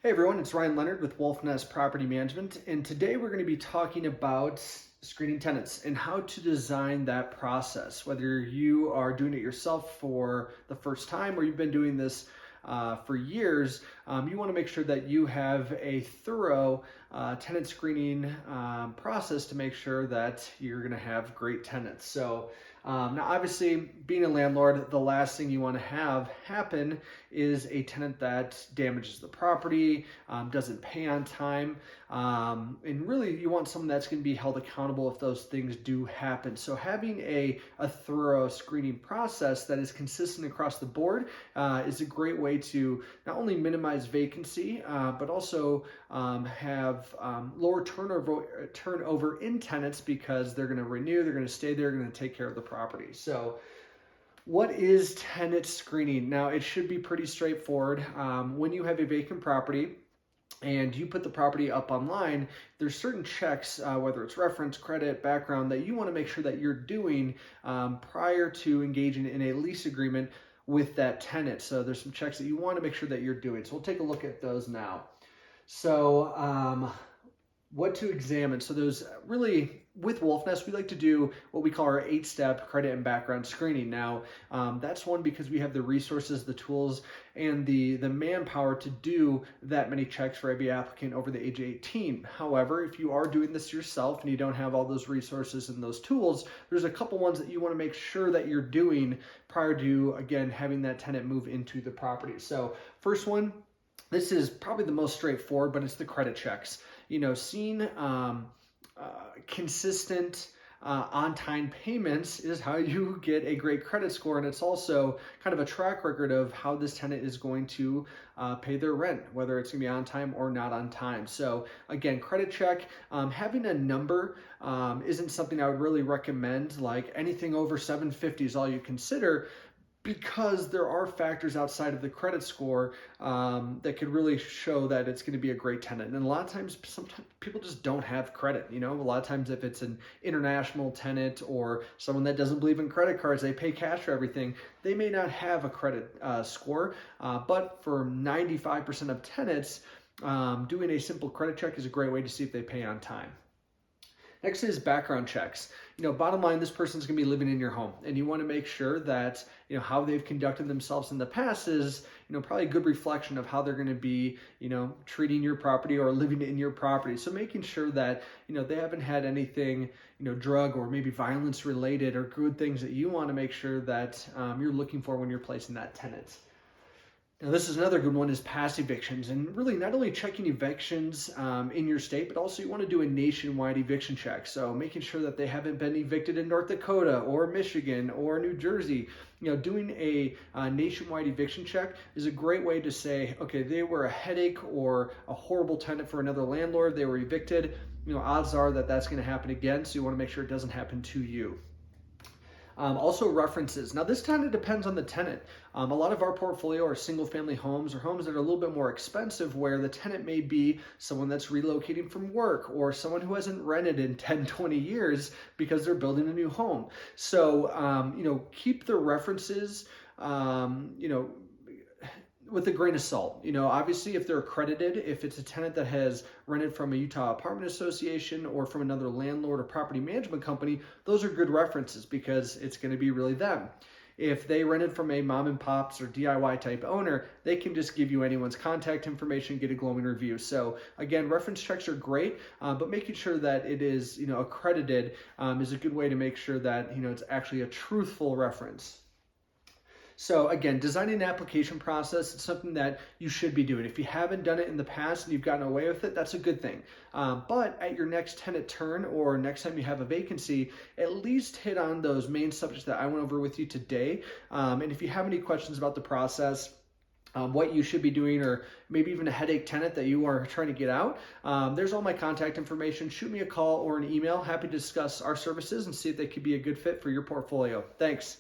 Hey everyone, it's Ryan Leonard with Wolfnest Property Management, and today we're going to be talking about screening tenants and how to design that process. Whether you are doing it yourself for the first time or you've been doing this for years, you want to make sure that you have a thorough tenant screening process to make sure that you're going to have great tenants. Now obviously, being a landlord, the last thing you want to have happen is a tenant that damages the property, doesn't pay on time, and really you want someone that's going to be held accountable if those things do happen. So having a thorough screening process that is consistent across the board is a great way to not only minimize vacancy, but also have lower turnover in tenants because they're going to renew, they're going to stay there, they're going to take care of the property. So what is tenant screening? Now, it should be pretty straightforward. When you have a vacant property and you put the property up online, there's certain checks, whether it's reference, credit, background, that you want to make sure that you're doing prior to engaging in a lease agreement with that tenant. So there's some checks that you want to make sure that you're doing. So we'll take a look at those now. So what to examine. So there's really, with Wolfnest, we like to do what we call our 8-step credit and background screening. Now, that's one because we have the resources, the tools, and the manpower to do that many checks for every applicant over the age of 18. However, if you are doing this yourself and you don't have all those resources and those tools, there's a couple ones that you want to make sure that you're doing prior to, again, having that tenant move into the property. So first one, this is probably the most straightforward, but it's the credit checks. Seeing consistent on-time payments is how you get a great credit score, and it's also kind of a track record of how this tenant is going to pay their rent, whether it's going to be on time or not on time. So again, credit check. Having a number isn't something I would really recommend. Like anything over 750 is all you consider, because there are factors outside of the credit score that could really show that it's going to be a great tenant. And a lot of times, sometimes people just don't have credit. A lot of times if it's an international tenant or someone that doesn't believe in credit cards, they pay cash for everything, they may not have a credit score. But for 95% of tenants, doing a simple credit check is a great way to see if they pay on time. Next is background checks. Bottom line, this person's going to be living in your home, and you want to make sure that how they've conducted themselves in the past is probably a good reflection of how they're going to be treating your property or living in your property. So making sure that they haven't had anything drug or maybe violence related, or good things that you want to make sure that you're looking for when you're placing that tenant. Now, this is another good one, is past evictions, and really not only checking evictions in your state, but also you want to do a nationwide eviction check. So making sure that they haven't been evicted in North Dakota or Michigan or New Jersey. Doing a nationwide eviction check is a great way to say, okay, they were a headache or a horrible tenant for another landlord, they were evicted. Odds are that that's going to happen again, so you want to make sure it doesn't happen to you. Also references. Now this kind of depends on the tenant. A lot of our portfolio are single family homes, or homes that are a little bit more expensive, where the tenant may be someone that's relocating from work or someone who hasn't rented in 10, 20 years because they're building a new home. So, keep the references, with a grain of salt. Obviously, if they're accredited, if it's a tenant that has rented from a Utah Apartment Association or from another landlord or property management company, those are good references because it's going to be really them. If they rented from a mom and pops or DIY type owner, they can just give you anyone's contact information, get a glowing review. So again, reference checks are great, but making sure that it is accredited is a good way to make sure that it's actually a truthful reference. So again, designing an application process is something that you should be doing. If you haven't done it in the past and you've gotten away with it, that's a good thing. But at your next tenant turn or next time you have a vacancy, at least hit on those main subjects that I went over with you today. And if you have any questions about the process, what you should be doing, or maybe even a headache tenant that you are trying to get out, there's all my contact information. Shoot me a call or an email. Happy to discuss our services and see if they could be a good fit for your portfolio. Thanks.